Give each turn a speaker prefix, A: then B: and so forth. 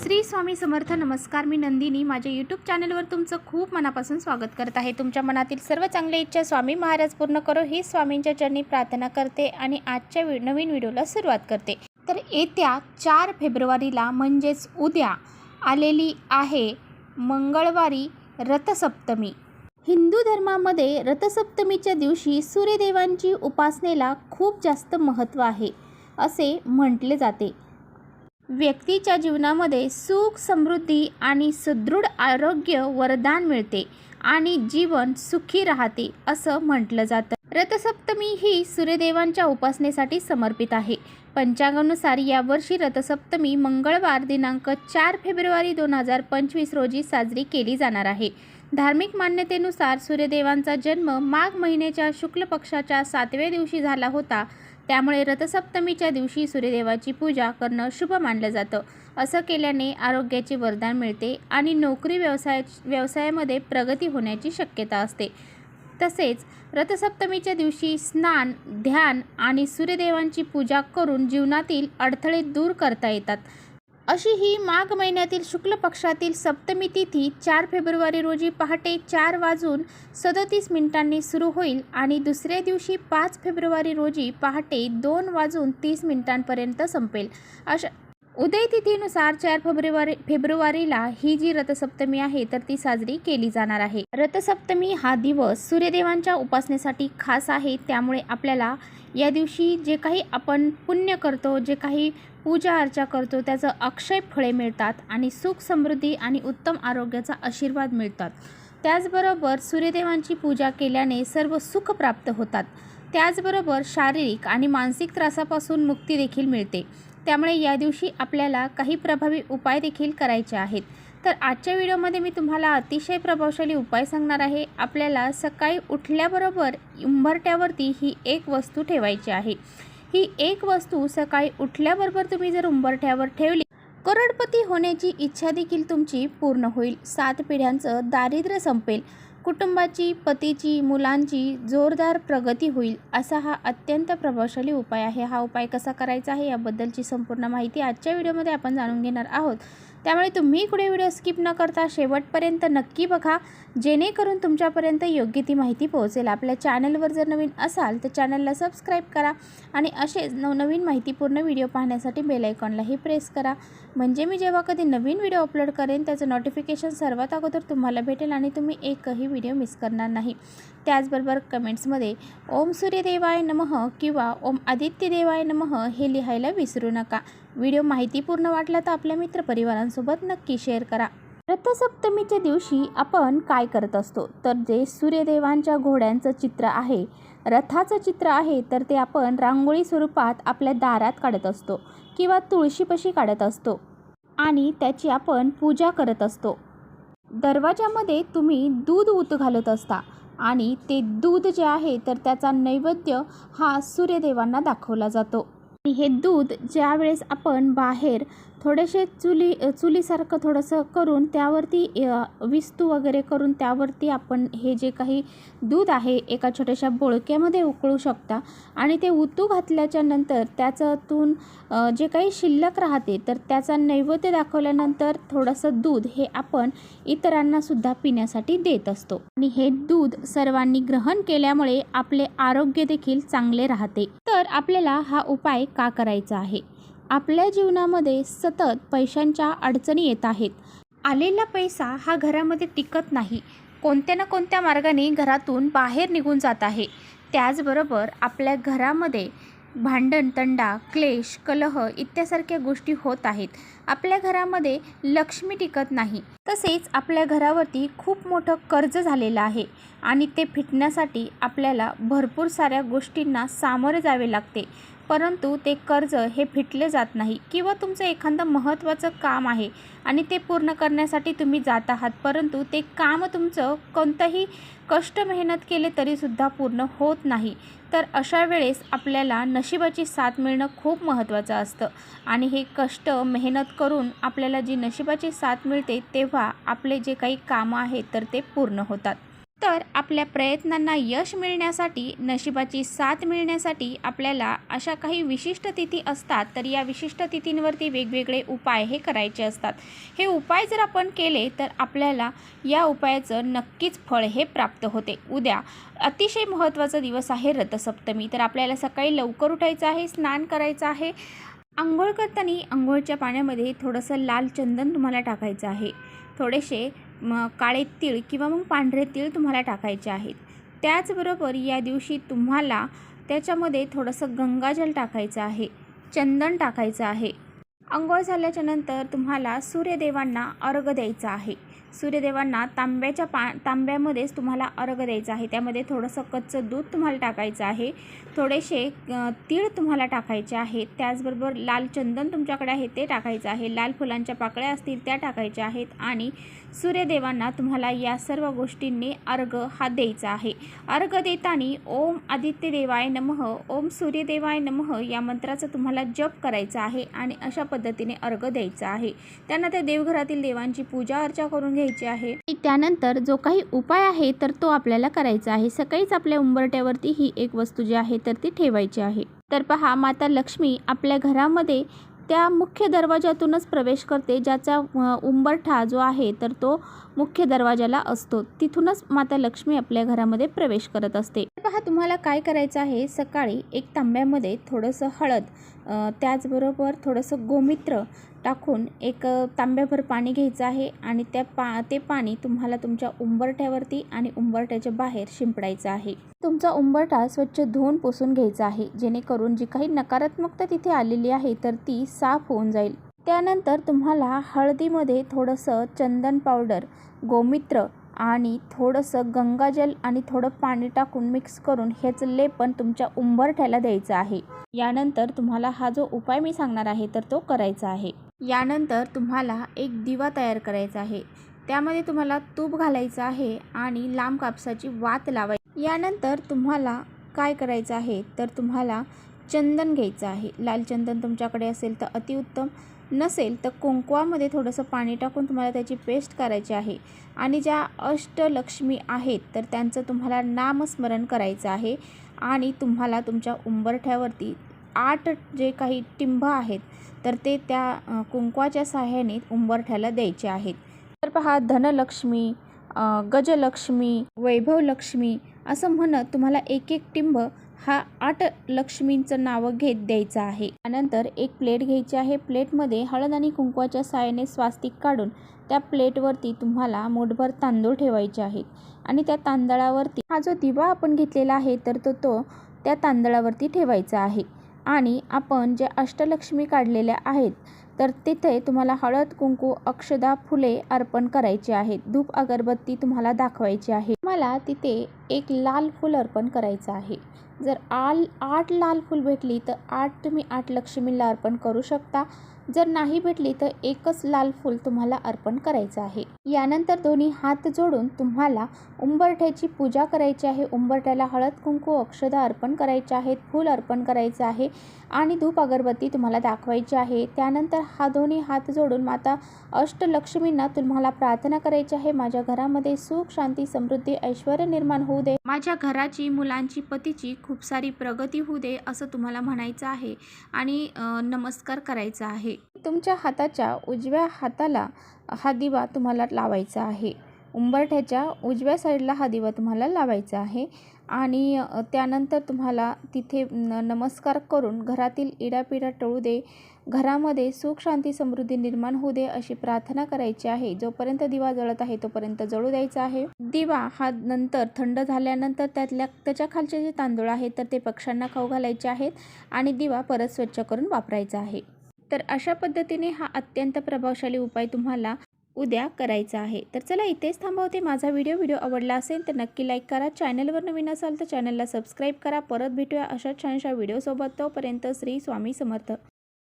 A: श्री स्वामी समर्थ. नमस्कार, मी नंदिनी. माझ्या यूट्यूब चॅनलवर तुमचं खूप मनापासून स्वागत करत आहे. तुमच्या मनातील सर्व चांगल्या इच्छा स्वामी महाराज पूर्ण करो ही स्वामींच्या चरणी प्रार्थना करते आणि आजच्या नवीन व्हिडिओला सुरुवात करते. तर येत्या 4 फेब्रुवारीला म्हणजेच उद्या आलेली आहे मंगळवारी रथसप्तमी. हिंदू धर्मामध्ये रथसप्तमीच्या दिवशी सूर्यदेवांची उपासनेला खूप जास्त महत्त्व आहे असे म्हटले जाते. व्यक्तीच्या जीवनामध्ये सुख, समृद्धी आणि सुदृढ आरोग्य वरदान मिळते आणि जीवन सुखी राहते असं म्हटलं जातं. रथसप्तमी ही सूर्यदेवांच्या उपासनेसाठी समर्पित आहे. पंचांगानुसार यावर्षी रथसप्तमी मंगळवार दिनांक 4 फेब्रुवारी 2025 रोजी साजरी केली जाणार आहे. धार्मिक मान्यतेनुसार सूर्यदेवांचा जन्म माघ महिन्याच्या शुक्ल पक्षाच्या 7व्या दिवशी झाला होता. त्यामुळे रथसप्तमीच्या दिवशी सूर्यदेवाची पूजा करणं शुभ मानलं जातं. असं केल्याने आरोग्याचे वरदान मिळते आणि नोकरी व्यवसायामध्ये प्रगती होण्याची शक्यता असते. तसेच रथसप्तमीच्या दिवशी स्नान, ध्यान आणि सूर्यदेवांची पूजा करून जीवनातील अडथळे दूर करता येतात. अशी ही माघ महिन्यातील शुक्ल पक्षातील सप्तमी तिथी 4 फेब्रुवारी रोजी पहाटे 4:37 सुरू होईल आणि दुसऱ्या दिवशी 5 फेब्रुवारी रोजी पहाटे 2:30 संपेल. अशा उदय तिथीनुसार 4 फेब्रुवारीला ही जी रथसप्तमी आहे तर ती साजरी केली जाणार आहे. रथसप्तमी हा दिवस सूर्यदेवांच्या उपासनेसाठी खास आहे. त्यामुळे आपल्याला या दिवशी जे काही आपण पुण्य करतो, जे काही पूजा अर्चा करतो त्याचं अक्षय फळे मिळतात आणि सुख, समृद्धी आणि उत्तम आरोग्याचा आशीर्वाद मिळतात. त्याचबरोबर सूर्यदेवांची पूजा केल्याने सर्व सुख प्राप्त होतात. त्याचबरोबर शारीरिक आणि मानसिक त्रासापासून मुक्ती देखील मिळते. त्यामुळे या दिवशी आपल्याला काही प्रभावी उपाय देखील करायचे आहेत. तर आजच्या व्हिडिओमध्ये मी तुम्हाला अतिशय प्रभावशाली उपाय सांगणार आहे. आपल्याला सकाळी उठल्याबरोबर उंबरठ्यावरती ही एक वस्तू ठेवायची आहे. ही एक वस्तू सकाळी उठल्याबरोबर तुम्ही जर उंबरठ्यावर ठेवली, करोडपती होण्याची इच्छा देखील तुमची पूर्ण होईल. 7 पिढ्यांचं दारिद्र्य संपेल. कुटुंबाची, पतीची, मुलांची जोरदार प्रगती होईल. असा हा अत्यंत प्रभावशाली उपाय आहे. हा उपाय कसा करायचा आहे याबद्दलची संपूर्ण माहिती आजच्या व्हिडिओमध्ये आपण जाणून घेणार आहोत. त्यामुळे तुम्ही पुढे व्हिडिओ स्किप न करता शेवटपर्यंत नक्की बघा, जेणेकरून तुमच्यापर्यंत योग्य ती माहिती पोहोचेल. आपल्या चॅनलवर जर नवीन असाल तर चॅनलला सबस्क्राईब करा आणि असेच नवनवीन माहितीपूर्ण व्हिडिओ पाहण्यासाठी बेल आयकॉनलाही प्रेस करा. म्हणजे मी जेव्हा कधी नवीन व्हिडिओ अपलोड करेन त्याचं नोटिफिकेशन सर्वात अगोदर तुम्हाला भेटेल आणि तुम्ही एकही व्हिडिओ मिस करणार नाही. त्याचबरोबर कमेंट्समध्ये ओम सूर्यदेवाय नमः किंवा ओम आदित्य देवाय नमः हे लिहायला विसरू नका. व्हिडिओ माहितीपूर्ण वाटला तर आपल्या मित्रपरिवारांसोबत नक्की शेअर करा. रथसप्तमीच्या दिवशी आपण काय करत असतो तर जे सूर्यदेवांच्या घोड्यांचं चित्र आहे, रथाचं चित्र आहे तर ते आपण रांगोळी स्वरूपात आपल्या दारात काढत असतो किंवा तुळशीपाशी काढत असतो आणि त्याची आपण पूजा करत असतो. दरवाजामध्ये तुम्ही दूध उत घालत असता आणि ते दूध जे आहे तर त्याचा नैवेद्य हा सूर्यदेवांना दाखवला जातो. आणि हे दूध ज्या वेळेस आपण बाहेर थोडेसे चुलीसारखं थोडंसं करून त्यावरती विस्तू वगैरे करून त्यावरती आपण हे जे काही दूध आहे एका छोट्याशा बोळक्यामध्ये उकळू शकता आणि ते उतू घातल्याच्या नंतर त्याच्यातून जे काही शिल्लक राहते तर त्याचा नैवेद्य दाखवल्यानंतर थोडंसं दूध हे आपण इतरांनासुद्धा पिण्यासाठी देत असतो. आणि हे दूध सर्वांनी ग्रहण केल्यामुळे आपले आरोग्य देखील चांगले राहते. तर आपल्याला हा उपाय का करायचा आहे? आपल्या जीवनामध्ये सतत पैशांच्या अडचणी येत आहेत. आलेला पैसा हा घरामध्ये टिकत नाही, कोणत्या ना कोणत्या मार्गाने घरातून बाहेर निघून जात आहे. त्याचबरोबर आपल्या घरामध्ये भांडण, तंडा, क्लेश, कलह इत्यासारख्या गोष्टी होत आहेत. आपल्या घरामध्ये लक्ष्मी टिकत नाही. तसेच आपल्या घरावरती खूप मोठं कर्ज झालेलं आहे आणि ते फिटण्यासाठी आपल्याला भरपूर साऱ्या गोष्टींना सामोरे जावे लागते. परंतु ते कर्ज हे फिटले जात नाही किंवा तुमचं एखादं महत्त्वाचं काम आहे आणि ते पूर्ण करण्यासाठी तुम्ही जात आहात, परंतु ते काम तुमचं कोणतंही कष्ट मेहनत केले तरीसुद्धा पूर्ण होत नाही. तर अशा वेळेस आपल्याला नशिबाची साथ मिळणं खूप महत्त्वाचं असतं आणि हे कष्ट मेहनत करून आपल्याला जी नशिबाची साथ मिळते तेव्हा आपले जे काही कामं आहेत तर ते पूर्ण होतात. तर आपल्या प्रयत्नांना यश मिळण्यासाठी, नशिबाची साथ मिळण्यासाठी आपल्याला अशा काही विशिष्ट तिथी असतात, तर या विशिष्ट तिथींवरती वेगवेगळे उपाय हे करायचे असतात. हे उपाय जर आपण केले तर आपल्याला या उपायाचं नक्कीच फळ हे प्राप्त होते. उद्या अतिशय महत्त्वाचा दिवस आहे रथसप्तमी. तर आपल्याला सकाळी लवकर उठायचं आहे, स्नान करायचं आहे. अंघोळ करताना अंघोळच्या पाण्यामध्ये थोडंसं लाल चंदन तुम्हाला टाकायचं आहे. थोडेसे काळे तीळ किंवा मग पांढरे तीळ तुम्हाला टाकायचे आहेत. त्याचबरोबर या दिवशी तुम्हाला त्याच्यामध्ये थोडंसं गंगाजल टाकायचं आहे, चंदन टाकायचं आहे. अंघोळ झाल्याच्या नंतर तुम्हाला सूर्यदेवांना अर्घ्य द्यायचा आहे. सूर्यदेवांना तांब्यामध्येच तुम्हाला अर्घ्य द्यायचं आहे. त्यामध्ये थोडंसं कच्चं दूध तुम्हाला टाकायचं आहे, थोडेसे तीळ तुम्हाला टाकायचे आहेत. त्याचबरोबर लाल चंदन तुमच्याकडे आहे ते टाकायचं आहे, लाल फुलांच्या पाकळ्या असतील त्या टाकायच्या आहेत आणि सूर्यदेवांना तुम्हाला या सर्व गोष्टींनी अर्घ्य हा द्यायचा आहे. अर्घ्य देताना ओम आदित्य देवाय नमः, ओम सूर्यदेवाय नमः या मंत्राचा तुम्हाला जप करायचा आहे आणि अशा पद्धतीने अर्घ्य द्यायचा आहे. त्यानंतर देवघरातील देवांची पूजा अर्चा करून घ्यायची आहे. त्यानंतर जो काही उपाय आहे तर तो आपल्याला करायचा आहे. सकाळीच आपल्या उंबरट्यावरती ही एक वस्तू जी आहे तर ती ठेवायची आहे. तर पहा, माता लक्ष्मी आपल्या घरामध्ये त्या मुख्य दरवाजातूनच प्रवेश करते, ज्याचा उंबरठा जो आहे तर तो मुख्य दरवाजाला असतो. तिथूनच माता लक्ष्मी आपल्या घरामध्ये प्रवेश करत असते. पहा, तुम्हाला काय करायचं आहे, सकाळी एक तांब्यामध्ये थोडंसं हळद, त्याचबरोबर थोडंसं गोमित्र टाकून एक तांब्याभर पाणी घ्यायचं आहे आणि ते पाणी तुम्हाला तुमच्या उंबरठ्यावरती आणि उंबरठ्याच्या बाहेर शिंपडायचं आहे. तुमचा उंबरठा स्वच्छ धुवून पुसून घ्यायचा आहे, जेणेकरून जी काही नकारात्मकता तिथे आलेली आहे तर ती साफ होऊन जाईल. त्यानंतर तुम्हाला हळदीमध्ये थोडंसं चंदन पावडर, गोमित्र आणि थोडंसं गंगाजल आणि थोडं पाणी टाकून मिक्स करून ह्याचं लेपन तुमच्या उंबरठ्याला द्यायचं आहे. यानंतर तुम्हाला हा जो उपाय मी सांगणार आहे तर तो करायचा आहे. यानंतर तुम्हाला एक दिवा तयार करायचा आहे. त्यामध्ये तुम्हाला तूप घालायचं आहे आणि लांब कापसाची वात लावायची. यानंतर तुम्हाला काय करायचं आहे तर तुम्हाला चंदन घ्यायचं आहे. लाल चंदन तुमच्याकडे असेल तर अतिउत्तम, नसेल तर कुंकवामध्ये थोडंसं पाणी टाकून तुम्हाला त्याची पेस्ट करायची आहे आणि ज्या अष्टलक्ष्मी आहेत तर त्यांचं तुम्हाला नामस्मरण करायचं आहे आणि तुम्हाला तुमच्या उंबरठ्यावरती 8 जे काही टिंब आहेत तर ते त्या कुंकवाच्या सहाय्याने उंबरठ्याला द्यायचे आहेत. तर पहा, धनलक्ष्मी, गजलक्ष्मी, वैभवलक्ष्मी असं म्हणत तुम्हाला एक एक टिंब हा 8 लक्ष्मींचं नावं घेत द्यायचं आहे. त्यानंतर एक प्लेट घ्यायची आहे. प्लेटमध्ये हळद आणि कुंकवाच्या सहाय्याने स्वास्तिक काढून त्या प्लेटवरती तुम्हाला मूठभर तांदूळ ठेवायचे आहेत आणि त्या तांदळावरती हा जो दिवा आपण घेतलेला आहे तर तो त्या तांदळावरती ठेवायचा आहे आणि आपण जे अष्टलक्ष्मी काढलेल्या आहेत तर तिथे तुम्हाला हळद, कुंकू, अक्षदा, फुले अर्पण करायची आहेत. धूप अगरबत्ती तुम्हाला दाखवायची आहे. तुम्हाला तिथे एक लाल फूल अर्पण करायचं आहे. जर 8 लाल फूल भेटली तर 8 तुम्ही 8 लक्ष्मीला अर्पण करू शकता. जर नाही भेटली तर एकच लाल फूल तुम्हाला अर्पण करायचं आहे. यानंतर दोन्ही हात जोडून तुम्हाला उंबरठ्याची पूजा करायची आहे. उंबरठ्याला हळद, कुंकू, अक्षदा अर्पण करायचे आहेत, फूल अर्पण करायचं आहे आणि धूप अगरबत्ती तुम्हाला दाखवायची आहे. त्यानंतर हा दोन्ही हात जोडून माता अष्टलक्ष्मींना तुम्हाला प्रार्थना करायची आहे. माझ्या घरामध्ये सुख, शांती, समृद्धी, ऐश्वर्य निर्माण होऊ दे. माझ्या घराची, मुलांची, पतीची खूप सारी प्रगती होऊ दे असं तुम्हाला म्हणायचं आहे आणि नमस्कार करायचा आहे. तुमच्या हाताच्या उजव्या हाताला हा दिवा तुम्हाला लावायचा आहे. उंबरठ्याच्या उजव्या साईडला हा दिवा तुम्हाला लावायचा आहे आणि त्यानंतर तुम्हाला तिथे नमस्कार करून घरातील इडापिडा टळू दे, घरामध्ये सुख, शांती, समृद्धी निर्माण होऊ दे अशी प्रार्थना करायची आहे. जोपर्यंत दिवा जळत आहे तोपर्यंत जळू द्यायचा आहे. दिवा हा नंतर थंड झाल्यानंतर त्याच्या खालचे जे तांदूळ आहेत तर ते पक्ष्यांना खाऊ घालायचे आहेत आणि दिवा परत स्वच्छ करून वापरायचा आहे. तर अशा पद्धतीने हा अत्यंत प्रभावशाली उपाय तुम्हाला उद्या करायचा आहे. तर चला, इथेच थांबवते. माझा व्हिडिओ आवडला असेल तर नक्की लाईक करा. चॅनलवर नवीन असाल तर चॅनलला सबस्क्राईब करा. परत भेटूया अशा छानशा व्हिडिओसोबत. तोपर्यंत श्री स्वामी समर्थ.